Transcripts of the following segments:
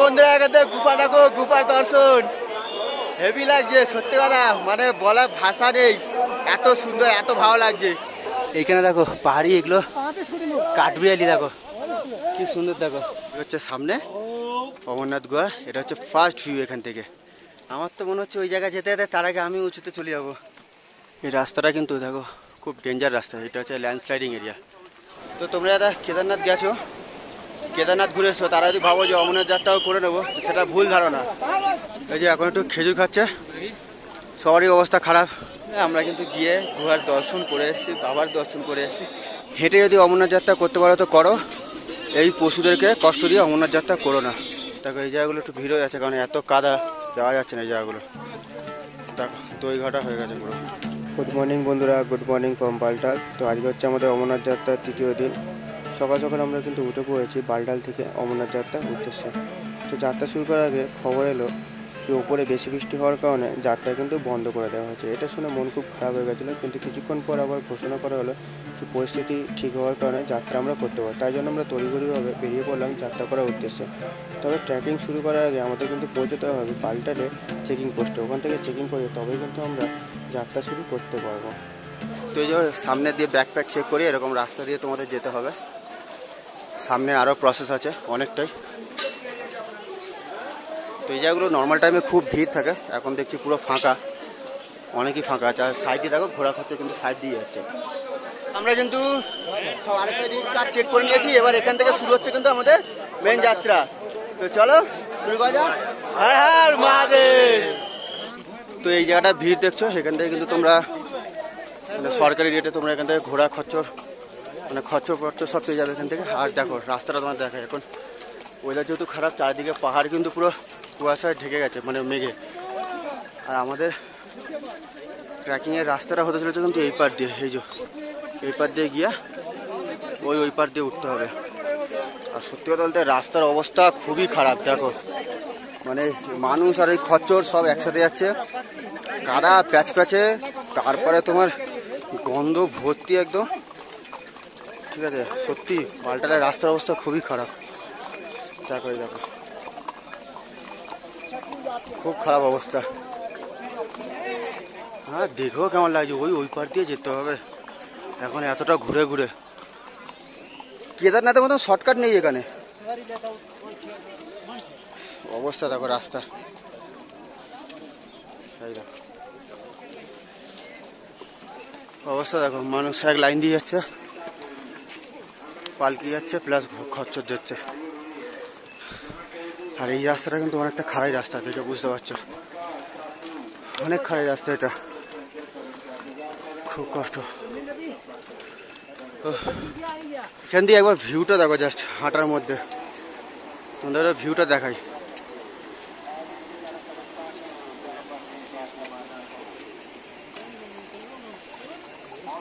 বন্ধুরা এখানে গুফা দেখো, গুফার দর্শন হেভি লাগছে সত্যি কথা, মানে বলার ভাষা নেই, এত সুন্দর এত ভালো লাগছে। এইখানে দেখো পাহাড়ি, এগুলো কাঠবিড়ালি, দেখো কি সুন্দর। দেখো হচ্ছে সামনে অমরনাথ গুহা, এটা হচ্ছে ফার্স্ট ভিউ এখান থেকে। আমার তো মনে হচ্ছে ওই জায়গায় যেতে যেতে তার আগে আমি উঁচুতে চলে যাবো। এই রাস্তাটা কিন্তু দেখো খুব ডেঞ্জার রাস্তা, এটা হচ্ছে ল্যান্ডস্লাইডিং এরিয়া। তো তোমরা যারা কেদারনাথ গেছো, কেদারনাথ ঘুরে এসো, তারা যদি ভাবো যে অমরনাথ যাত্রাও করে নেবো, সেটা ভুল ধারণা। এই যে এখন একটু খেজুর খাচ্ছে, সবারই অবস্থা খারাপ। আমরা কিন্তু গিয়ে গুহার দর্শন করে এসেছি, বাবার দর্শন করে এসেছি। হেঁটে যদি অমরনাথ যাত্রা করতে পারো তো করো, এই পশুদেরকে কষ্ট দিয়ে অমরনাথ যাত্রা করো না। দেখো এই জায়গাগুলো একটু ভিড় হয়ে যাচ্ছে, কারণ এত কাদা যাওয়া যাচ্ছে না এই জায়গাগুলো। দেখো দই ঘাটা হয়ে গেছে পুরো। গুড মর্নিং বন্ধুরা, গুড মর্নিং ফ্রম বালটাল। তো আজকে হচ্ছে আমাদের অমরনাথ যাত্রার তৃতীয় দিন। সকাল সকাল আমরা কিন্তু উঠে পড়েছি বালটাল থেকে অমরনাথ যাত্রা উদ্দেশ্যে। তো যাত্রা শুরু করার আগে খবর এলো যে ওপরে বেশি বৃষ্টি হওয়ার কারণে যাত্রা কিন্তু বন্ধ করে দেওয়া হয়েছে। এটা শুনে মন খুব খারাপ হয়ে গেছিলো, কিন্তু কিছুক্ষণ পর আবার ঘোষণা করা হলো কি পরিস্থিতি ঠিক হওয়ার কারণে যাত্রা আমরা করতে পারি। তাই জন্য আমরা তড়িঘড়িভাবে বেরিয়ে পড়লাম যাত্রা করার উদ্দেশ্যে। তবে ট্রেকিং শুরু করার আগে আমাদের কিন্তু পৌঁছতে হবে বালটালে চেকিং পোস্টে। ওখান থেকে চেকিং করে তবেই কিন্তু আমরা যাত্রা শুরু করতে পারবো। তো এই যে সামনে দিয়ে ব্যাকপ্যাক চেক করি, এরকম রাস্তা দিয়ে তোমাদের যেতে হবে। সামনে আরও প্রসেস আছে অনেকটাই। তো এই জায়গাগুলো নর্মাল টাইমে খুব ভিড় থাকে, এখন দেখছি পুরো ফাঁকা, অনেকই ফাঁকা আছে। আর সাইডে দেখো ঘোরা খরচা কিন্তু সাইড দিয়ে যাচ্ছে। আমরা কিন্তু সব আরেকটা কার্ড চেক করে নিয়েছি, এবার এখান থেকে শুরু হচ্ছে কিন্তু আমাদের মেন যাত্রা। তো চলো শুরু করা যাক। হ্যাঁ হ্যাঁ মহাদেব। তো এই জায়গাটা ভিড় দেখছো, এখান থেকে কিন্তু তোমরা মানে সরকারি রেটে তোমরা এখান থেকে ঘোরা খরচর মানে খরচর সব পেয়ে যাবে এখান থেকে। আর দেখো রাস্তাটা তোমার দেখা, এখন ওয়েদার যেহেতু খারাপ, চারিদিকে পাহাড় কিন্তু পুরো কুয়াশায় ঢেকে গেছে, মানে মেঘে। আর আমাদের ট্রেকিংয়ের রাস্তাটা হতে চলেছে কিন্তু এই পার দিয়ে, এই পার দিয়ে গিয়া ওই পার দিয়ে উঠতে হবে। আর সত্যি কথা বলতে রাস্তার অবস্থা খুবই খারাপ। দেখো মানে মানুষ আর এই খচ্চর সব একসাথে যাচ্ছে, কাদা প্যাচ প্যাচে, তারপরে তোমার গন্ধ ভর্তি একদম। ঠিক আছে, সত্যি বালটালের রাস্তার অবস্থা খুবই খারাপ। দেখো এই দেখো খুব খারাপ অবস্থা। হ্যাঁ দেখো কেমন লাগছে, ওই পার দিয়ে যেতে হবে এখন এতটা ঘুরে ঘুরে। কেদারনাথের মতন শর্টকাট নেই এখানে। অবস্থা দেখো রাস্তা, অবস্থা দেখো, মানুষ এক লাইন দিয়ে যাচ্ছে, পালকি যাচ্ছে প্লাস খচ্চর যাচ্ছে। আর এই রাস্তাটা কিন্তু অনেকটা খারাই রাস্তা, দেখে বুঝতে পারছো অনেক খারাই রাস্তা এটা, খুব কষ্ট। এখান দিয়ে একবার ভিউটা দেখো, জাস্ট হাঁটার মধ্যে তোমাদের ভিউটা দেখাই।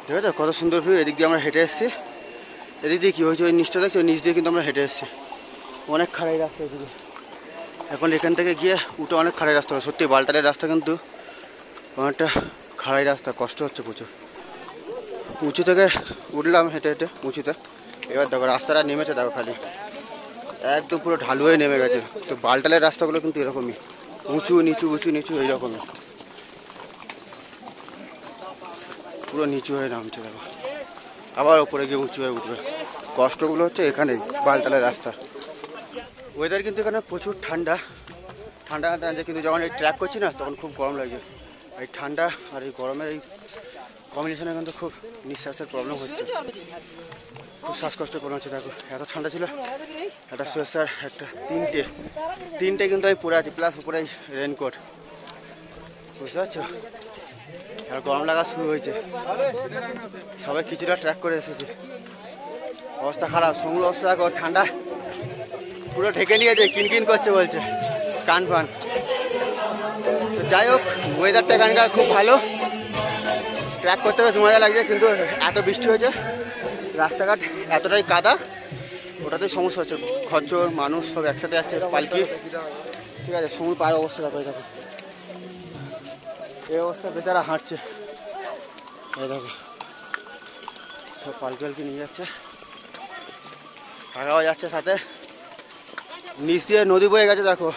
ঠিক আছে, কত সুন্দর ভিউ। এদিক দিয়ে আমরা হেঁটে এসেছি, এদিক দিয়ে কী হয়েছে ওই নিচটা দেখছি, ওই নিচ দিয়ে কিন্তু আমরা হেঁটে এসেছি। অনেক খারাই রাস্তা এদিকে। এখন এখান থেকে গিয়ে উঠে অনেক খারাই রাস্তা, সত্যি বালটালের রাস্তা কিন্তু অনেকটা খারাই রাস্তা, কষ্ট হচ্ছে প্রচুর। উঁচু থেকে উঠলাম হেঁটে হেঁটে উঁচুতে, এবার দেখো রাস্তাটা নেমেছে, দেখো খালি একদম পুরো ঢালু হয়ে নেমে গেছে। তো বালটালের রাস্তাগুলো কিন্তু এরকমই, উঁচু নিচু উঁচু নিচু এইরকমই, পুরো নিচু হয়ে নামছে। দেখো আবার ওপরে গিয়ে উঁচু হয়ে উঠবে। কষ্টগুলো হচ্ছে এখানেই বালটালের রাস্তা। ওয়েদার কিন্তু এখানে প্রচুর ঠান্ডা, ঠান্ডা কিন্তু যখন এই ট্র্যাক করছি না তখন খুব গরম লাগে। এই ঠান্ডা আর এই গরমের এই কম্বিনেশনে কিন্তু খুব নিঃশ্বাসের প্রবলেম হচ্ছে, খুব শ্বাসকষ্ট করে হচ্ছে। দেখো এত ঠান্ডা ছিল, একটা সোয়েটার একটা তিনটে কিন্তু আমি পরে আছি, প্লাস উপরে রেনকোট, বুঝতে পারছো। আর গরম লাগা শুরু হয়েছে, সবাই কিছুটা ট্র্যাক করে এসেছে, অবস্থা খারাপ। সমুদ্র অবস্থা দেখো, ঠান্ডা পুরো ঢেকে নিয়েছে, কিনকিন করছে বলছে কান ফান। তো যাই হোক, ওয়েদারটা এখানকার খুব ভালো, ট্র্যাক করতে বেশ মজা লাগছে। কিন্তু এত বৃষ্টি হয়েছে, রাস্তাঘাট এতটাই কাদা, ওটাতেই সমস্যা হচ্ছে। খচ্চর মানুষ সব একসাথে যাচ্ছে, পালকি। ঠিক আছে, সমুদ্র পায়ের অবস্থা দেখো, এই দেখো এই অবস্থা, বেচারা হাঁটছে, এই দেখো সব পালকি পালকি নিয়ে যাচ্ছে, টাকাও যাচ্ছে সাথে। নিচ দিয়ে নদী বয়ে গেছে দেখো,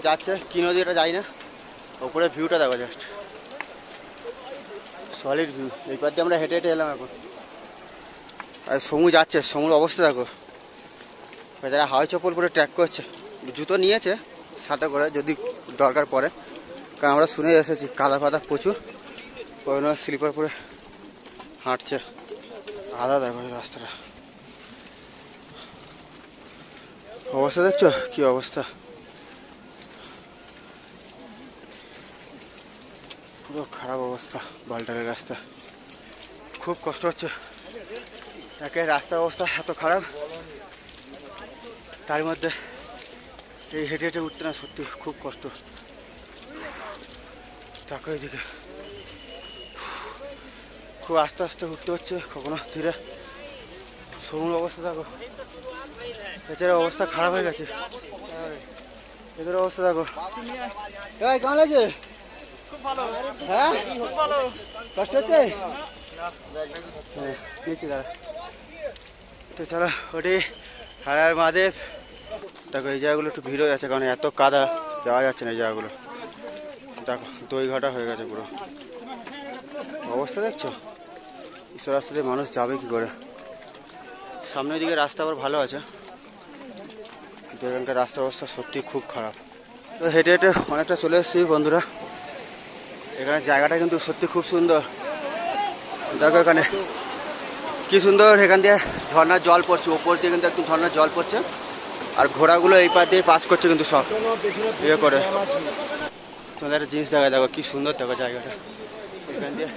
যাচ্ছে কি নদী এটা যাই না। ওপরে ভিউটা দেখো, জাস্ট সলিড ভিউ। এই পার দিয়ে আমরা হেঁটে হেঁটে এলাম এখন। আর সমু যাচ্ছে, সমুর অবস্থা দেখো। যারা হাওয়াই চপ্পল পরে ট্র্যাক করছে, জুতো নিয়েছে সাথে করে যদি দরকার পড়ে, কারণ আমরা শুনে এসেছি কাদা ফাদা প্রচুর, ওই জন্য স্লিপার পরে হাঁটছে। আদা দেখো এই রাস্তাটা, অবস্থা দেখছো কি অবস্থা, পুরো খারাপ অবস্থা। বালটারের রাস্তা খুব কষ্ট হচ্ছে, একে রাস্তার অবস্থা এত খারাপ, তার মধ্যে এই হেঁটে হেঁটে উঠতে না সত্যি খুব কষ্ট। তাকে এদিকে খুব আস্তে আস্তে উঠতে হচ্ছে, কখনো ধীরে। সমুদ্র অবস্থা দেখো, এদের অবস্থা খারাপ হয়ে গেছে। এদের অবস্থা দেখো, কেমন লাগছে? হ্যাঁ কষ্ট হচ্ছে, তো চলো ওটি হারার মহাদেব। দেখো এই জায়গাগুলো একটু ভিড় হয়ে যাচ্ছে, কারণ এত কাদা যাওয়া যাচ্ছে না এই জায়গাগুলো। দেখো দই ঘাটা হয়ে গেছে পুরো, অবস্থা দেখছো। এইসব রাস্তা দিয়ে মানুষ যাবে কি করে? সামনের দিকে রাস্তা আবার ভালো আছে, কিন্তু এখানকার রাস্তার অবস্থা সত্যি খুব খারাপ। তো হেঁটে হেঁটে অনেকটা চলে এসেছি বন্ধুরা। এখানে জায়গাটা কিন্তু সত্যি খুব সুন্দর। দেখো এখানে কি সুন্দর, এখান দিয়ে ঝর্ণার জল পড়ছে, ওপর দিয়ে কিন্তু একটু ঝর্ণার জল পড়ছে। আর ঘোড়াগুলো এই পার দিয়ে পাস করছে কিন্তু সব ইয়ে করে। তোমাদের একটা জিনিস দেখা, দেখো কি সুন্দর দেখো জায়গাটা, এখান দিয়ে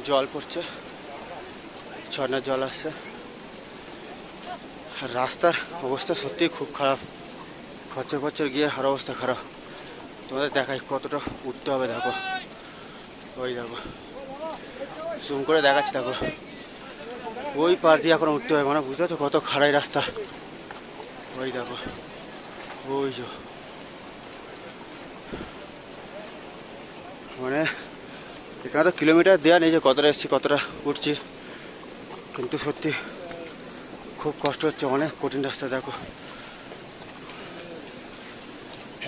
জল পড়ছে, ঝর্ণার জল আসছে। আর রাস্তার অবস্থা সত্যিই খুব খারাপ, খরচর খরচর গিয়ে আর অবস্থা খারাপ। তোমাদের দেখাই কতটা উঠতে হবে, দেখো ওই দেখো জুম করে দেখাচ্ছি, দেখো ওই পার দিয়ে এখন উঠতে হবে, মানে বুঝতে পারছো কত খারাপ রাস্তা। ওই দেখো ওই যে, মানে এখানে তো কিলোমিটার দেওয়া নেই যে কতটা এসছি কতটা উঠছি, কিন্তু সত্যি খুব কষ্ট হচ্ছে, অনেক কঠিন রাস্তা। দেখো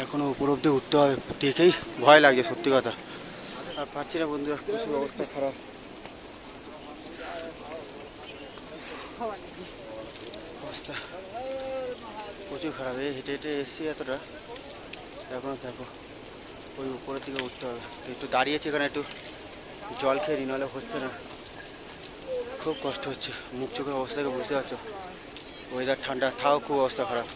এখনো উপর অব্দি উঠতে হবে, দেখেই ভয় লাগছে সত্যি কথা। আর পাচ্ছি না বন্ধুরা, প্রচুর অবস্থা খারাপ। অবস্থা প্রচুর খারাপ, এই হেঁটে হেঁটে এসছি এতটা, এখনো দেখো ওই উপরের দিকে উঠতে হবে। একটু দাঁড়িয়েছি এখানে, একটু জল খেয়ে নিলে হচ্ছে না, খুব কষ্ট হচ্ছে। মুখ চোখের অবস্থাকে বুঝতে পারছো, ওয়েদার ঠান্ডা তাও খুব অবস্থা খারাপ।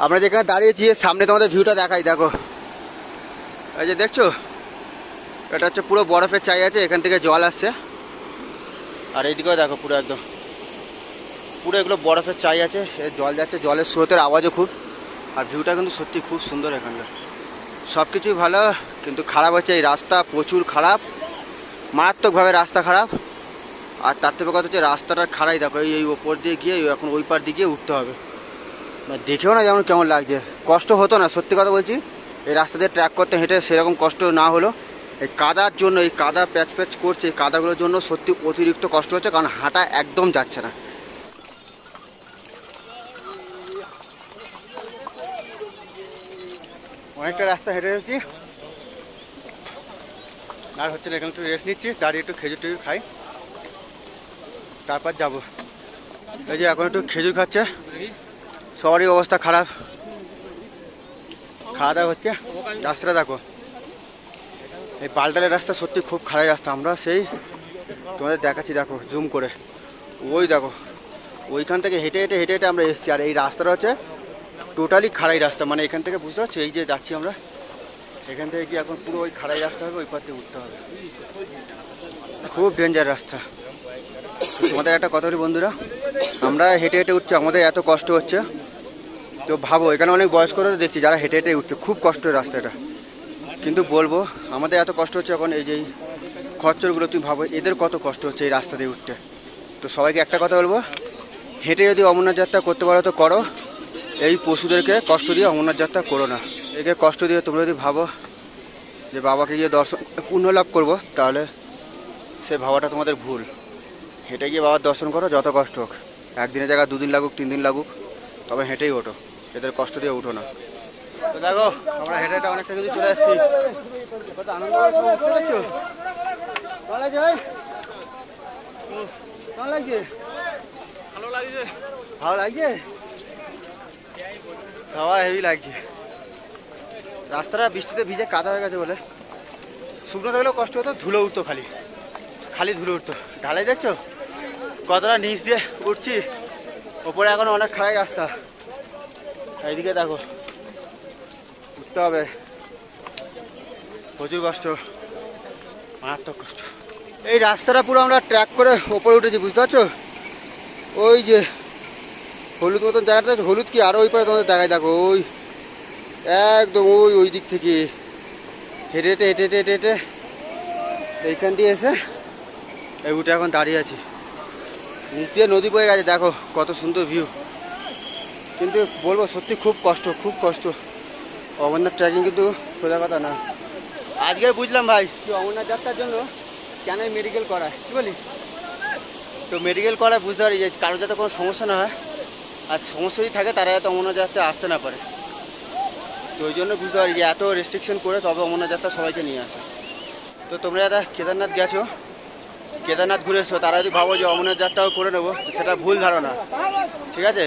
আমরা যেখানে দাঁড়িয়েছি সামনে তোমাদের ভিউটা দেখাই, দেখো এই যে দেখছো, এটা হচ্ছে পুরো বরফের চাই আছে, এখান থেকে জল আসছে। আর এইদিকেও দেখো পুরো একদম পুরো এগুলো বরফের চাই আছে, জল যাচ্ছে, জলের স্রোতের আওয়াজও খুব। আর ভিউটা কিন্তু সত্যি খুব সুন্দর এখানকার, সব কিছুই ভালো, কিন্তু খারাপ হচ্ছে এই রাস্তা, প্রচুর খারাপ, মারাত্মকভাবে রাস্তা খারাপ। আর তার থেকে কথা হচ্ছে রাস্তাটা খারাই, দেখো এই ওপর দিয়ে গিয়ে এখন ওই পার দিকে উঠতে হবে। দেখেও না যেমন কেমন লাগছে, কষ্ট হতো না সত্যি কথা বলছি, এই রাস্তা দিয়ে ট্র্যাক করতে হেঁটে সেরকম কষ্ট না হলো, এই কাদার জন্য, এই কাদা প্যাচ প্যাচ করছে, এই কাদাগুলোর জন্য সত্যি অতিরিক্ত কষ্ট হচ্ছে, কারণ হাঁটা একদম যাচ্ছে না। অনেকটা রাস্তা হেঁটে এসেছি, আর হচ্ছে না, এখানে একটু রেস্ট নিচ্ছি, দাঁড়িয়ে একটু খেজুর টেজুর খাই, তারপর যাবো। এই যে এখন একটু খেজুর খাচ্ছে, সবারই অবস্থা খারাপ, খাওয়া দাওয়া হচ্ছে। রাস্তাটা দেখো, এই পাল্টালের রাস্তা সত্যি খুব খারাপ রাস্তা। আমরা সেই তোমাদের দেখাচ্ছি, দেখো জুম করে, ওই দেখো ওইখান থেকে হেঁটে হেঁটে হেঁটে হেঁটে আমরা এসেছি। আর এই রাস্তাটা হচ্ছে টোটালি খারাই রাস্তা, মানে এখান থেকে বুঝতে পারছো, এই যে যাচ্ছি আমরা, এখান থেকে কি এখন পুরো ওই খারাই রাস্তা হবে, ওই পার দিয়ে উঠতে হবে, খুব ডেঞ্জার রাস্তা। তোমাদের একটা কথা বলি বন্ধুরা, আমরা হেঁটে হেঁটে উঠছি, আমাদের এত কষ্ট হচ্ছে, তো ভাবো এখানে অনেক বয়স্করা দেখছি যারা হেঁটে হেঁটে উঠছে, খুব কষ্টের রাস্তা এটা। কিন্তু বলবো আমাদের এত কষ্ট হচ্ছে এখন, এই যে খচ্চরগুলো তুমি ভাবো এদের কত কষ্ট হচ্ছে এই রাস্তা দিয়ে উঠতে। তো সবাইকে একটা কথা বলবো, হেঁটে যদি অমরনাথ যাত্রা করতে পারো তো করো, এই পশুদেরকে কষ্ট দিয়ে অমরনাথ যাত্রা করো না। একে কষ্ট দিয়ে তোমরা যদি ভাবো যে বাবাকে গিয়ে দর্শন পুণ্য লাভ করবো, তাহলে সে ভাবাটা তোমাদের ভুল। হেঁটে গিয়ে বাবার দর্শন করো, যত কষ্ট হোক, একদিনের জায়গায় 2 দিন লাগুক 3 দিন লাগুক, তবে হেঁটেই ওঠো, এদের কষ্ট দিয়ে উঠো না। তো দেখো আমরা হেঁটে হেঁটে অনেকটা কিছু চলে এসেছি। কত আনন্দ দেখছো, ভালো লাগছে ভাই? ভালো লাগছে, ভালো লাগছে, ভালো লাগছে, সবার হেভি লাগছে। রাস্তাটা বৃষ্টিতে ভিজে কাদা হয়ে গেছে বলে, শুকনো থাকলেও কষ্ট হতো, ধুলো উঠতো, খালি খালি ধুলো উঠতো। ঢালাই দেখছো কতটা নিচ দিয়ে উঠছি, ওপরে এখন অনেক খারাই রাস্তা। এইদিকে দেখো উঠতে হবে, প্রচুর কষ্ট, মারাত্মক কষ্ট। এই রাস্তাটা পুরো আমরা ট্র্যাক করে ওপরে উঠেছি, বুঝতে পারছো? ওই যে হলুদ মতন জায়গাটা, হলুদ কি আরো ওই পারে তোমাদের দেখায়, দেখো ওই একদম ওই দিক থেকে হেঁটে হেঁটে হেঁটে হেঁটে হেঁটে এইখান দিয়ে এসে এই উঠে এখন দাঁড়িয়ে আছি। নিচ দিয়ে নদী বয়ে গেছে, দেখো কত সুন্দর ভিউ। কিন্তু বলবো সত্যি খুব কষ্ট, খুব কষ্ট। অমরনাথ ট্রেকিং কিন্তু সোজা কথা না। আজকে বুঝলাম ভাই কি অমরনাথ যাত্রার জন্য কেন মেডিকেল করায়, কি বলিস? তো মেডিকেল করায় বুঝতে পারি যে কারো যাতে কোনো সমস্যা না হয়, আর সমস্যা যদি থাকে তারা যাতে অমরনাথ যাত্রা আসতে না পারে। তো ওই জন্য বুঝতে পারি যে এত রেস্ট্রিকশন করে তবে অমরনাথ যাত্রা সবাইকে নিয়ে আসে। তো তোমরা যারা কেদারনাথ গেছো, কেদারনাথ ঘুরে এসো, তারা যদি ভাবো যে অমরনাথ যাত্রাও করে নেবো, সেটা ভুল ধারণা, ঠিক আছে?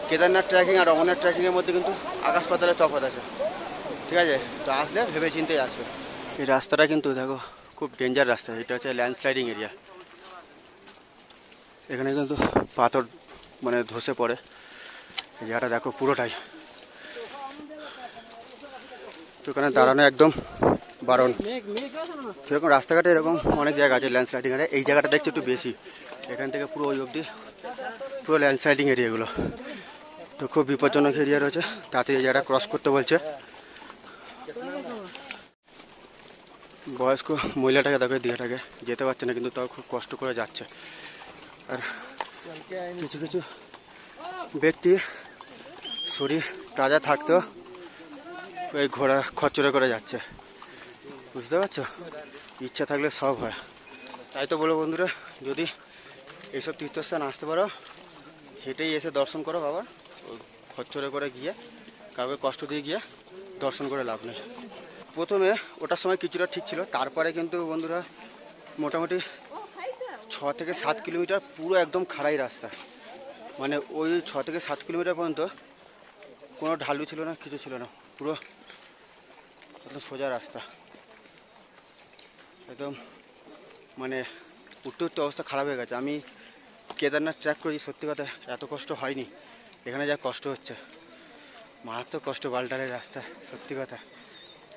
কেদারনাথ ট্রেকিং আর অমরনাথ ট্রেকিংয়ের মধ্যে কিন্তু আকাশ পাতালের তফাৎ আছে, ঠিক আছে? তো আসলে ভেবে চিন্তেই আসবে। এই রাস্তাটা কিন্তু দেখো খুব ডেঞ্জার রাস্তা, এটা হচ্ছে ল্যান্ডস্লাইডিং এরিয়া। এখানে কিন্তু পাথর মানে ধসে পড়ে, এই জায়গাটা দেখো পুরোটাই। তো এখানে দাঁড়ানো একদম বারণ। সেরকম রাস্তাঘাটে এরকম অনেক জায়গা আছে ল্যান্ডস্লাইডিং এরিয়া, এই জায়গাটা দেখছি একটু বেশি। এখান থেকে পুরো ওই অবধি পুরো ল্যান্ডস্লাইডিং এরিয়াগুলো, তো খুব বিপজ্জনক এরিয়া রয়েছে, তাতে এই জায়গাটা ক্রস করতে বলছে। বয়স্ক মহিলাটাকে দেখো দিঘাটাকে যেতে পারছে না, কিন্তু তাও খুব কষ্ট করে যাচ্ছে। আর কিছু কিছু ব্যক্তি শরীর তাজা থাকতেও ওই ঘোড়া খচ্চরে করে যাচ্ছে, বুঝতে পারছো? ইচ্ছা থাকলে সব হয়। তাই তো বলো বন্ধুরা, যদি এইসব তীর্থস্থান আসতে পারো, হেঁটেই এসে দর্শন করো বাবা। খচ্চরে করে গিয়ে কাউকে কষ্ট দিয়ে গিয়ে দর্শন করে লাভ নেই। প্রথমে ওটার সময় কিছুটা ঠিক ছিল, তারপরে কিন্তু বন্ধুরা মোটামুটি 6 থেকে 7 কিলোমিটার পুরো একদম খাড়াই রাস্তা। মানে ওই 6 থেকে 7 কিলোমিটার পর্যন্ত কোনো ঢালু ছিল না, কিছু ছিল না, পুরো একদম সোজা রাস্তা। একদম মানে উঠতে উঠতে অবস্থা খারাপ হয়ে গেছে। আমি কেদারনাথ ট্র্যাক করি, সত্যি কথা এত কষ্ট হয়নি, এখানে যা কষ্ট হচ্ছে, মারাত্মক কষ্ট। বালটালের রাস্তা, সত্যি কথা।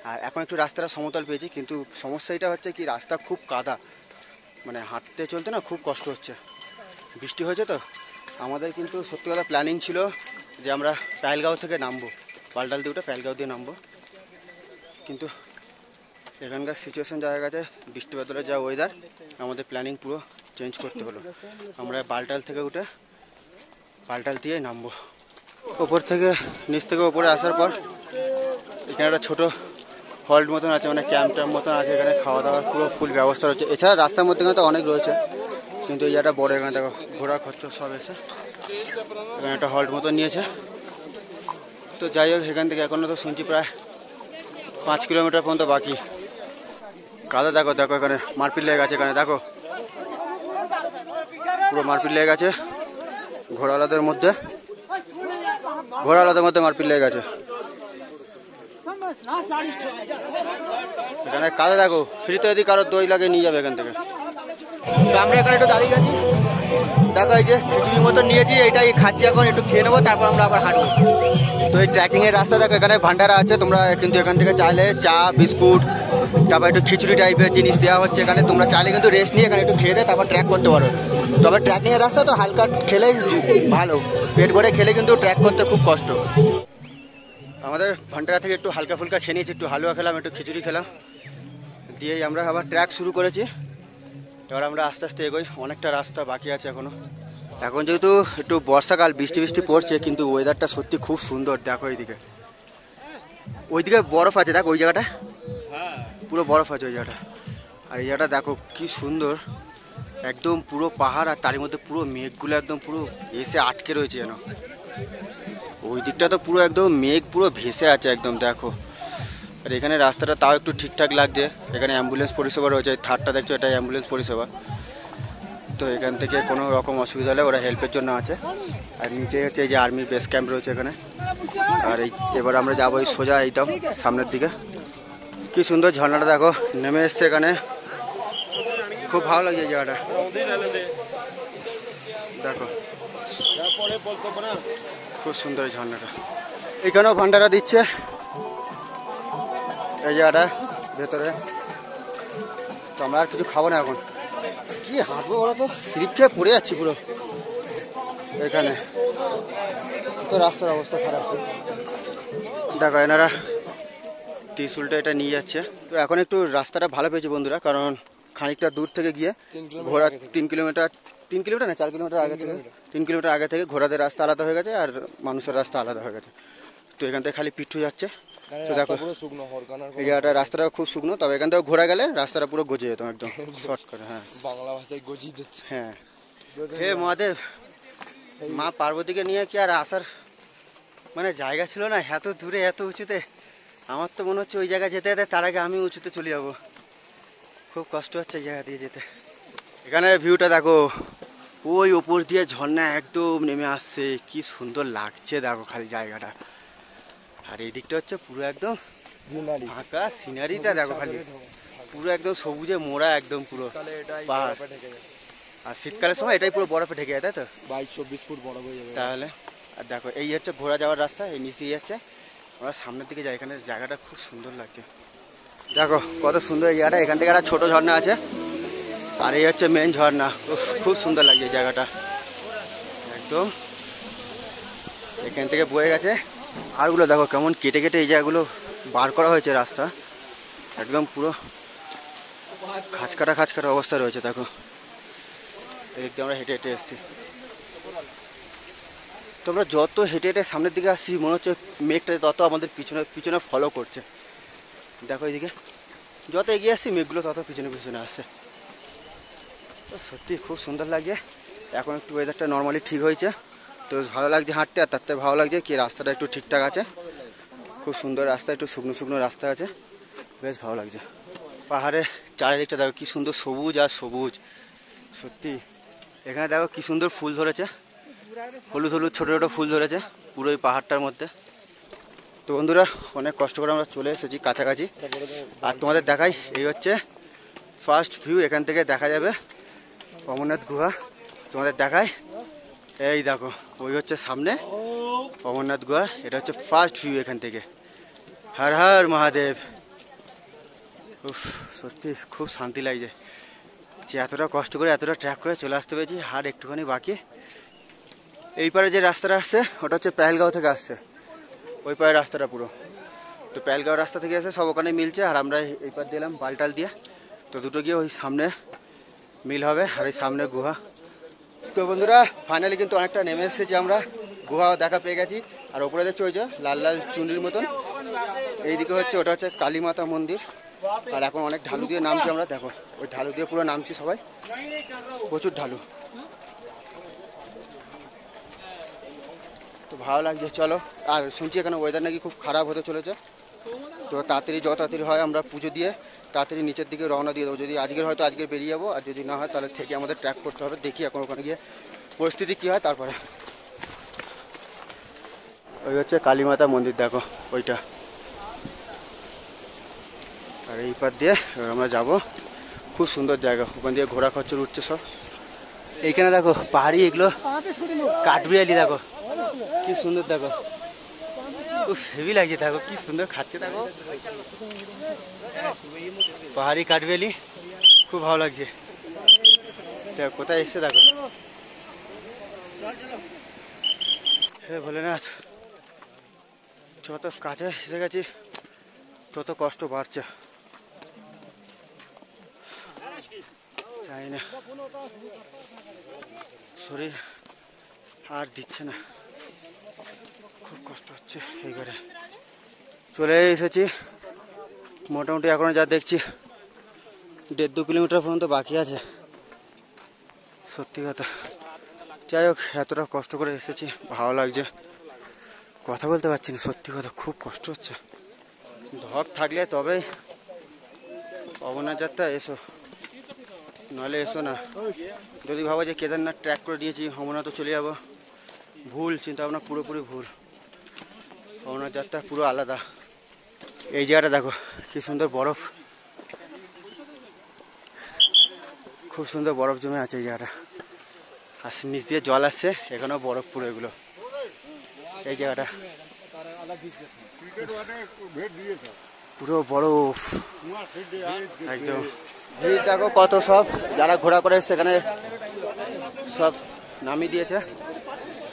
আর এখন একটু রাস্তাটা সমতল পেয়েছি, কিন্তু সমস্যা এটা হচ্ছে কি রাস্তা খুব কাদা, মানে হাঁটতে চলতে না খুব কষ্ট হচ্ছে। বৃষ্টি হয়েছে তো। আমাদের কিন্তু সত্যি কথা প্ল্যানিং ছিল যে আমরা পায়েলগাঁও থেকে নামবো, বালটাল দিয়ে উঠে পায়েলগাঁও দিয়ে নামবো, কিন্তু এখানকার সিচুয়েশন যা হয়ে গেছে, বৃষ্টি বাদলের যা ওয়েদার, আমাদের প্ল্যানিং পুরো চেঞ্জ করতে হলো। আমরা বালটাল থেকে উঠে বালটাল দিয়ে নামবো। ওপর থেকে নিচ থেকে ওপরে আসার পর এখানে একটা ছোটো হল্ট মতন আছে, মানে ক্যাম্প ট্যাম্প মতন আছে, এখানে খাওয়া দাওয়ার পুরো ফুল ব্যবস্থা রয়েছে। এছাড়া রাস্তার মধ্যে তো অনেক রয়েছে, কিন্তু এই জায়গাটা বড়, এখানে দেখো ঘোড়া খচ্চর সব এসে এখানে একটা হল্ট মতন নিয়েছে। তো যাই হোক, এখান থেকে এখনও তো শুনছি প্রায় 5 কিলোমিটার পর্যন্ত বাকি। কাদা দেখো, দেখো এখানে মারপিট লেগে গেছে, এখানে দেখো পুরো মারপিট লেগে গেছে। ঘোড়াওয়ালাদের মধ্যে মারপিট লেগে গেছে। এখানে কাদা দেখো, ফ্রিতে যদি কারো দই লাগে নিয়ে যাবে এখান থেকে। আমরা এখানে একটু দাঁড়িয়ে গেছি, দেখো এই যে খিচুড়ির মতো নিয়েছি, এটাই খাচ্ছি এখন, একটু খেয়ে নেবো, তারপর আমরা আবার হাঁটবো। তো এই ট্রেকিংয়ের রাস্তা দেখো, এখানে ভান্ডারা আছে, তোমরা কিন্তু এখান থেকে চাইলে চা বিস্কুট তারপর একটু খিচুড়ি টাইপের জিনিস দেওয়া হচ্ছে এখানে। তোমরা চাইলে কিন্তু রেস্ট নিয়ে এখানে একটু খেয়ে দেয় তারপর ট্র্যাক করতে পারো। তবে ট্রেকিংয়ের রাস্তা তো হালকা খেলেই ভালো, পেট ভরে খেলে কিন্তু ট্র্যাক করতে খুব কষ্ট। আমাদের ভান্ডারা থেকে একটু হালকা ফুলকা খেয়ে নিয়েছি, একটু হালুয়া খেলাম, একটু খিচুড়ি খেলাম, দিয়েই আমরা আবার ট্র্যাক শুরু করেছি। এবার আমরা আস্তে আস্তে এগোই, অনেকটা রাস্তা বাকি আছে এখনো। এখন যেহেতু একটু বর্ষাকাল, বৃষ্টি বৃষ্টি পড়ছে, কিন্তু ওয়েদারটা সত্যি খুব সুন্দর। দেখো এইদিকে, ওইদিকে বরফ আছে, দেখো ওই জায়গাটা পুরো বরফ আছে ওই জায়গাটা। আর এই জায়গাটা দেখো কি সুন্দর, একদম পুরো পাহাড়, আর তার মধ্যে পুরো মেঘগুলো একদম পুরো এসে আটকে রয়েছে যেন। ওই দিকটা তো পুরো একদম মেঘ পুরো ভেসে আছে একদম দেখো। আর এখানে রাস্তাটা তাও একটু ঠিকঠাক লাগছে, এখানে অ্যাম্বুলেন্স পরিষেবা রয়েছে, থার্ডটা দেখছো এটা অ্যাম্বুলেন্স পরিষেবা। তো এখান থেকে কোনো রকম অসুবিধা হলে ওরা হেল্পের জন্য আছে। আর নিচে হচ্ছে এই যে আর্মির বেস ক্যাম্প রয়েছে এখানে। আর এই এবার আমরা যাবো এই সোজা এইটাও সামনের দিকে। কি সুন্দর ঝর্ণাটা দেখো নেমে এসছে এখানে, খুব ভালো লাগছে এই জায়গাটা দেখো, খুব সুন্দর এই ঝর্ণাটা। এখানেও ভান্ডারা দিচ্ছে এই জায়গাটা ভেতরে। তো আমরা আর কিছু খাবো না এখন, কি হাঁটবো ওরা তো স্লিপ খেয়ে পড়ে যাচ্ছি পুরো এখানে, তো রাস্তার অবস্থা খারাপ। দেখো এনারা ত্রিশুলটা এটা নিয়ে যাচ্ছে। তো এখন একটু রাস্তাটা ভালো পেয়েছে বন্ধুরা, কারণ খানিকটা দূর থেকে গিয়ে ঘোড়া 3 কিলোমিটার না 4 কিলোমিটার আগে থেকে 3 কিলোমিটার আগে থেকে ঘোড়াদের রাস্তা আলাদা হয়ে গেছে আর মানুষের রাস্তা আলাদা হয়ে গেছে। তো এখান থেকে খালি পিঠু যাচ্ছে। তো দেখো এই জায়গাটা রাস্তাটা খুব শুকনো, তবে এখান থেকে ঘোরা গেলে রাস্তাটা পুরো গজে যেত একদম শর্ট করে। হ্যাঁ বাংলা ভাষায় গজিয়ে দিচ্ছে। হ্যাঁ হে মহাদেব, মা পার্বতীকে নিয়ে কি আর আসার মানে জায়গা ছিল না, এত দূরে এত উঁচুতে। আমার তো মনে হচ্ছে ওই জায়গায় যেতে যেতে তার আগে আমি উঁচুতে চলে যাবো, খুব কষ্ট হচ্ছে এই জায়গা দিয়ে যেতে। এখানে ভিউটা দেখো, ওই ওপর দিয়ে ঝর্ণা একদম নেমে আসছে, কি সুন্দর লাগছে দেখো খালি জায়গাটা। আর এই দিকটা হচ্ছে পুরো একদম ফাঁকা, সিনারিটা দেখো খালি পুরো একদম সবুজে মোড়া একদম পুরো পাহাড়। আর শীতকালের সময় এটাই পুরো বরফে ঢেকে যায় তাই তো, 22-24 ফুট বরফ হয়ে যাবে তাহলে। আর দেখো এই হচ্ছে ঘোরা যাওয়ার রাস্তা, এই নিচ দিয়ে যাচ্ছে। আমরা সামনের দিকে যাই, এখানে জায়গাটা খুব সুন্দর লাগছে দেখো, কত সুন্দর এই জায়গাটা। এখান থেকে একটা ছোট ঝর্ণা আছে, আর এই হচ্ছে মেন ঝর্ণা। খুব সুন্দর লাগছে এই জায়গাটা একদম, এখান থেকে বয়ে গেছে। আরগুলো দেখো কেমন কেটে কেটে এই জায়গাগুলো বার করা হয়েছে রাস্তা, একদম পুরো খাঁচকাটা অবস্থা রয়েছে দেখো। এদিক দিয়ে আমরা হেঁটে হেঁটে এসছি। তোমরা যত হেঁটে হেঁটে সামনের দিকে আসছি মনে হচ্ছে মেঘটা তত আমাদের পিছনে পিছনে ফলো করছে। দেখো এইদিকে যত এগিয়ে আসছি মেঘগুলো তত পিছনে পিছনে আসছে। তো সত্যি খুব সুন্দর লাগছে। এখন একটু ওয়েদারটা নর্মালি ঠিক হয়েছে, তো ভালো লাগছে হাঁটতে। আর তার থেকে ভালো লাগছে কি রাস্তাটা একটু ঠিকঠাক আছে, খুব সুন্দর রাস্তা, একটু শুকনো শুকনো রাস্তা আছে, বেশ ভালো লাগছে। পাহাড়ে চারিদিকটা দেখো কি সুন্দর সবুজ আর সবুজ সত্যি। এখানে দেখো কি সুন্দর ফুল ধরেছে, হলুদ হলুদ ছোটো ছোটো ফুল ধরেছে পুরো এই পাহাড়টার মধ্যে। তো বন্ধুরা অনেক কষ্ট করে আমরা চলে এসেছি কাছাকাছি। আর তোমাদের দেখাই, এই হচ্ছে ফার্স্ট ভিউ, এখান থেকে দেখা যাবে অমরনাথ গুহা। তোমাদের দেখাই, এই দেখো ওই হচ্ছে সামনে অমরনাথ গুহা, এটা হচ্ছে ফার্স্ট ভিউ এখান থেকে। হর হর মহাদেব। উফ সত্যি খুব শান্তি লাগছে যে এতটা কষ্ট করে এতটা ট্র্যাক করে চলে আসতে পেরেছি। আর একটুখানি বাকি। এই পারে যে রাস্তাটা আসছে ওটা হচ্ছে পেহেলগাঁও থেকে আসছে, ওই পারে রাস্তাটা পুরো। তো পেহেলগাঁও রাস্তা থেকে এসে সব ওখানে মিলছে, আর আমরা এই পার দিলাম বালটাল দিয়ে। তো দুটো গিয়ে ওই সামনে মিল হবে, আর এই সামনে গুহা। তো বন্ধুরা ফাইনালি কিন্তু অনেকটা নেমে এসেছি আমরা, গুহা দেখা পেয়ে গেছি। আর ওপরে দেখছো ওই যে লাল লাল চুনরির মতন, এইদিকে হচ্ছে ওটা হচ্ছে কালী মাতা মন্দির। আর এখন অনেক ঢালু দিয়ে নামছি আমরা, দেখো ওই ঢালু দিয়ে পুরো নামছি সবাই, প্রচুর ঢালু। তো ভালো লাগছে চলো। আর শুনছি এখানে ওয়েদার নাকি খুব খারাপ হতে চলেছে, তো তাড়াতাড়ি যত তাড়াতাড়ি হয় আমরা পুজো দিয়ে তাড়াতাড়ি নিচের দিকে রওনা দিয়ে দেবো। যদি আজকের হয়তো আজকের বেরিয়ে যাবো, আর যদি না হয় তাহলে থেকে আমাদের ট্র্যাক করতে হবে। দেখি এখন ওখানে গিয়ে পরিস্থিতি কী হয় তারপরে। ওই হচ্ছে কালী মাতা মন্দির দেখো ওইটা, আর এই পার দিয়ে আমরা যাব। খুব সুন্দর জায়গা, ওখান দিয়ে ঘোড়া খচ্চর উঠছে সব। এইখানে দেখো পাহাড়ি এগুলো কাঠবিড়ালি দেখো কি সুন্দর, দেখো খুব হেভি লাগছে, দেখো কি সুন্দর খাচ্ছে, দেখো পাহাড়ি কাঠবিড়ালি, খুব ভালো লাগছে। দেখো কোথায় এসছে দেখো। হে ভোলেনাথ, যত কাছে এসে গেছি তত কষ্ট বাড়ছে। জানি না শরীর আর দিচ্ছে না, খুব কষ্ট হচ্ছে। এইবারে চলে এসেছি মোটামুটি, এখন যা দেখছি 1.5-2 কিলোমিটার পর্যন্ত বাকি আছে। সত্যি কথা, যাই হোক এতটা কষ্ট করে এসেছি, ভালো লাগছে। কথা বলতে পারছি না, সত্যি কথা খুব কষ্ট হচ্ছে। ধপ থাকলে তবে অমরনাথ যাত্রা এসো, নাহলে এসো না। যদি ভাবো যে কেদারনাথ ট্র্যাক করে দিয়েছি অমরনাথও চলে যাবো, ভুল চিন্তা ভাবনা, পুরোপুরি ভুল। অমরনাথ যাত্রা পুরো আলাদা। এই জায়গাটা দেখো কি সুন্দর বরফ, খুব সুন্দর বরফ জমে আছে এই জায়গাটা। আর নিচ দিয়ে জল আসছে, এখানেও বরফ পুরো এগুলো। এই জায়গাটা পুরো বরফ একদম। ভিড় দেখো কত, সব যারা ঘোরা করে সেখানে সব নামিয়ে দিয়েছে।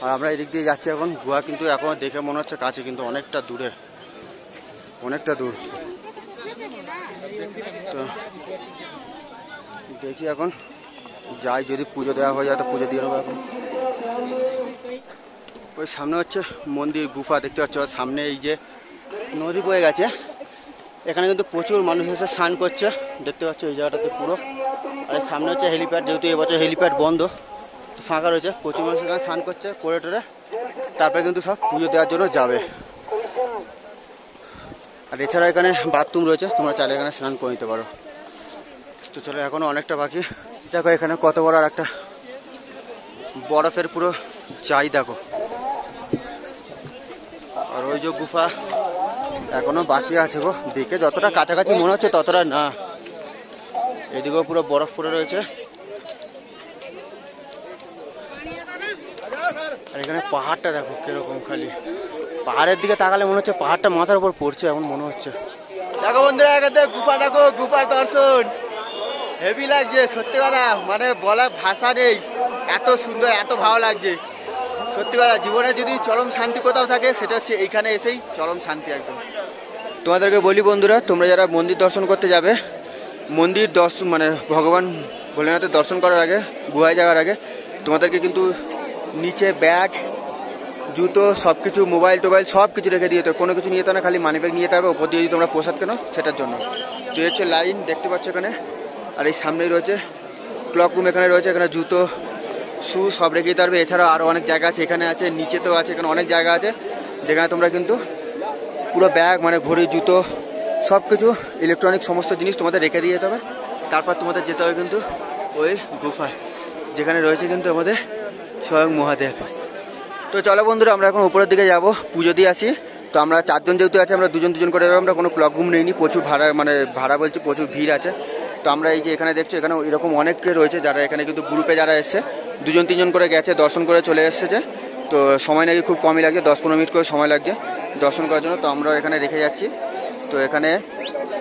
আর আমরা এদিক দিয়ে যাচ্ছি এখন। গুহা কিন্তু এখন দেখে মনে হচ্ছে কাছে, কিন্তু অনেকটা দূরে, অনেকটা দূর। তো দেখি এখন যাই, যদি পুজো দেওয়া হয়ে যায় তো পুজো দিয়ে নেবো এখন। ওই সামনে হচ্ছে মন্দির, গুফা দেখতে পাচ্ছ। সামনে এই যে নদী বয়ে গেছে, এখানে কিন্তু প্রচুর মানুষ এসে স্নান করছে, দেখতে পাচ্ছ এই জায়গাটাতে পুরো। আর সামনে হচ্ছে হেলিপ্যাড, যেহেতু এবছর হেলিপ্যাড বন্ধ, তো ফাঁকা রয়েছে, প্রচুর মানুষ এখানে স্নান করছে করে টোরে, তারপরে কিন্তু সব পুজো দেওয়ার জন্য যাবে। আর এছাড়া এখানে বাথরুম রয়েছে, তোমরা চাইলে এখানে স্নান করে নিতে পারো। তো চলো, এখনো অনেকটা বাকি। দেখো এখানে কত বড় আর একটা বরফের পুরো চাই দেখো। আর ওই যে গুফা এখনো বাকি আছে গো, দেখে যতটা কাছাকাছি মনে হচ্ছে ততটা না। এদিকেও পুরো বরফ পড়ে রয়েছে। আর এখানে পাহাড়টা দেখো কিরকম, খালি পাহাড়ের দিকে তাকালে মনে হচ্ছে পাহাড়টা মাথার উপর পড়ছে, এমন মনে হচ্ছে। দেখো বন্ধুরা, এখানে গুফা দেখো, গুফার দর্শন হেভি লাগছে সত্যি কথা, মানে বলার ভাষা নেই, এত সুন্দর, এত ভালো লাগছে সত্যি কথা। জীবনে যদি চরম শান্তি কোথাও থাকে সেটা হচ্ছে এইখানে এসেই চরম শান্তি একদম। তোমাদেরকে বলি বন্ধুরা, তোমরা যারা মন্দির দর্শন করতে যাবে, মন্দির দর্শন মানে ভগবান ভোলেনাথের দর্শন করার আগে, গুহায় যাওয়ার আগে তোমাদেরকে কিন্তু নিচে ব্যাগ, জুতো, সব কিছু, মোবাইল টোবাইল সব কিছু রেখে দিয়ে যেতে হবে। কোনো কিছু নিয়ে যেতে না, খালি মানি ব্যাগ নিয়ে যেতে হবে। ওপর দিয়ে যদি তোমরা প্রসাদ কেনো সেটার জন্য। তো হচ্ছে লাইন দেখতে পাচ্ছ এখানে। আর এই সামনেই রয়েছে ক্লক রুম, এখানে রয়েছে, এখানে জুতো, শু সব রেখে দিতে পারবে। এছাড়াও আরও অনেক জায়গা আছে, এখানে আছে, নিচেতেও আছে, এখানে অনেক জায়গা আছে যেখানে তোমরা কিন্তু পুরো ব্যাগ মানে ঘড়ি, জুতো, সব কিছু ইলেকট্রনিক সমস্ত জিনিস তোমাদের রেখে দিয়ে যেতে হবে। তারপর তোমাদের যেতে হবে কিন্তু ওই গুফায়, যেখানে রয়েছে কিন্তু আমাদের স্বয়ং মহাদেব। তো চলো বন্ধুরা, আমরা এখন উপরের দিকে যাব, পুজো দিয়ে আসি। তো আমরা চারজন যেহেতু আছে, আমরা দুজন দুজন করে যাবো। আমরা কোনো ক্লক রুম নেইনি, প্রচুর ভাড়া, মানে ভাড়া বলছি প্রচুর ভিড় আছে। তো আমরা এই যে এখানে দেখছো, এখানে এরকম অনেকে রয়েছে যারা এখানে কিন্তু গ্রুপে যারা এসছে, দুজন তিনজন করে গেছে, দর্শন করে চলে এসেছে। তো সময় নাকি খুব কমই লাগছে, 10-15 মিনিট করে সময় লাগছে দর্শন করার জন্য। তো আমরা এখানে রেখে যাচ্ছি। তো এখানে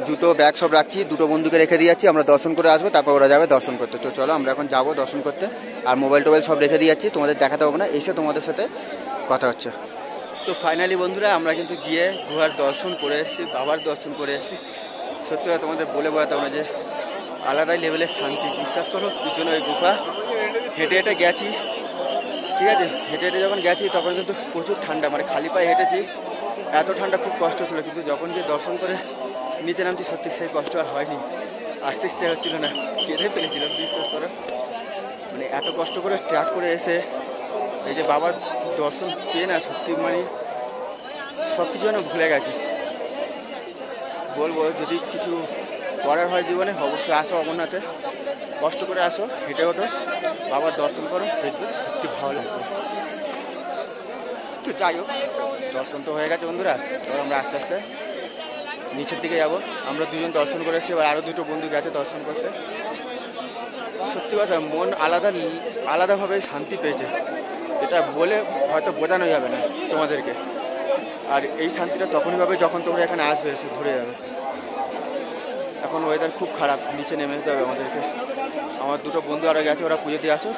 জুতো, ব্যাগ সব রাখছি, দুটো বন্ধুকে রেখে দিয়ে যাচ্ছি। আমরা দর্শন করে আসবো, তারপর ওরা যাবে দর্শন করতে। তো চলো আমরা এখন যাবো দর্শন করতে। আর মোবাইল টোবাইল সব রেখে দিয়ে যাচ্ছি, তোমাদের দেখাতে হবে না, এসে তোমাদের সাথে কথা হচ্ছে। তো ফাইনালি বন্ধুরা, আমরা কিন্তু গিয়ে গুহার দর্শন করে এসেছি, বাবার দর্শন করে এসেছি। সত্যি কথা তোমাদের বলে বোঝাতে হবে না যে আলাদাই লেভেলের শান্তি, বিশ্বাস করো। পিছনে ওই গুফা হেঁটে হেঁটে গেছি, ঠিক আছে, হেঁটে হেঁটে যখন গেছি তখন কিন্তু প্রচুর ঠান্ডা, মানে খালি পায়ে হেঁটেছি, এত ঠান্ডা, খুব কষ্ট ছিল। কিন্তু যখন গিয়ে দর্শন করে নিচে নামছি, সত্যি সেই কষ্ট আর হয়নি, আসতে ইচ্ছে হচ্ছিল না, কেঁদে ফেলেছিলাম বিশ্বাস করো। মানে এত কষ্ট করে ট্র্যাক করে এসে এই যে বাবার দর্শন পেয়ে না, সত্যি মানে সব কিছু যেন ভুলে গেছি। বলবো যদি কিছু করার হয় জীবনে, অবশ্যই আসো অমরনাথে, কষ্ট করে আসো, হেঁটে ওঠো, বাবার দর্শন করো, দেখবে সত্যি ভালো লাগবে। তো যাই হোক, দর্শন তো হয়ে গেছে বন্ধুরা। এবার আমরা আস্তে আস্তে নিচের দিকে যাব। আমরা দুজন দর্শন করে এসেছি, এবার আরও দুটো বন্ধু গেছে দর্শন করতে। সত্যি কথা, মন আলাদাভাবে শান্তি পেয়েছে, যেটা বলে হয়তো বোঝানো যাবে না তোমাদেরকে। আর এই শান্তিটা তখনই পাবে যখন তোমরা এখানে আসবে, এসে ঘুরে যাবে। এখন ওয়েদার খুব খারাপ, নিচে নেমে যেতে হবে আমাদেরকে। আমার দুটো বন্ধু আরও গেছে, ওরা পুজো দিয়ে আসো,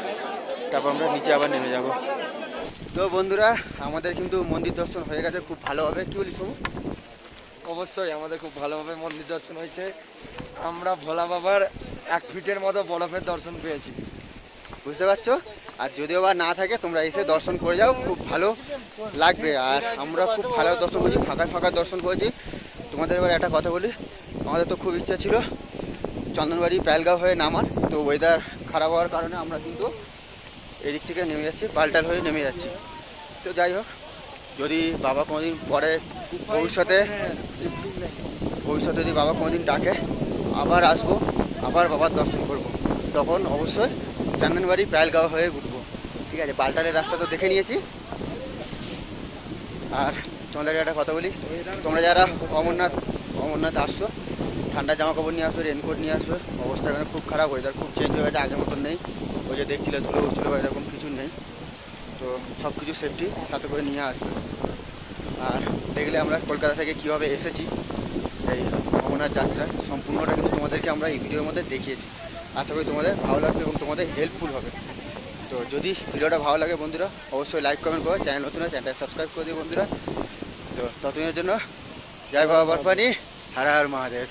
তারপর আমরা নিচে আবার নেমে যাব। তো বন্ধুরা, আমাদের কিন্তু মন্দির দর্শন হয়ে গেছে খুব ভালোভাবে, কি বলিস বাবু? অবশ্যই আমাদের খুব ভালোভাবে মন্দির দর্শন হয়েছে। আমরা ভোলা বাবার 1 ফিটের মতো বরফের দর্শন পেয়েছি, বুঝতে পারছো? আর যদিও বা না থাকে, তোমরা এসে দর্শন করে যাও, খুব ভালো লাগবে। আর আমরা খুব ভালো দর্শন করেছি, ফাঁকা ফাঁকা দর্শন করেছি। তোমাদের এবার একটা কথা বলি, আমাদের তো খুব ইচ্ছা ছিল চন্দনবাড়ি প্যালগাঁও হয়ে নামার, তো ওয়েদার খারাপ হওয়ার কারণে আমরা কিন্তু এদিক থেকে নেমে যাচ্ছি, পাল্টাল হয়ে নেমে যাচ্ছি। তো যাই হোক, যদি বাবা কোনোদিন পরে ভবিষ্যতে যদি বাবা কোনোদিন ডাকে আবার আসবো, আবার বাবার দর্শন করব। তখন অবশ্যই চান্দনবাড়ি পায়েলগাঁও হয়ে উঠবো। ঠিক আছে, বালটালের রাস্তা তো দেখে নিয়েছি। আর তোমাদেরকে একটা কথা বলি, তোমরা যারা অমরনাথ আসছো, ঠান্ডা জামা কাপড় নিয়ে আসবে, রেনকোট নিয়ে আসবে। অবস্থা এখানে খুব খারাপ, ওয়েদার খুব চেঞ্জ হয়ে গেছে, আগের মতন নেই। ওই যে দেখছিলে ধুলো উঠছিল বা এরকম কিছু নেই। তো সব কিছু সেফটি সাথে করে নিয়ে আসবে। আর দেখলে আমরা কলকাতা থেকে কীভাবে এসেছি, এই অমরনাথ যাত্রা সম্পূর্ণটা কিন্তু তোমাদেরকে আমরা এই ভিডিওর মধ্যে দেখিয়েছি। আশা করি তোমাদের ভালো লাগবে এবং তোমাদের হেল্পফুল হবে। তো যদি ভিডিওটা ভালো লাগে বন্ধুরা, অবশ্যই লাইক কমেন্ট করো। চ্যানেল নতুন হয় চ্যানেলটা সাবস্ক্রাইব করে দিও বন্ধুরা। তো ততদিনের জন্য জয় বাবা বর্ফানি, হর হর মহাদেব।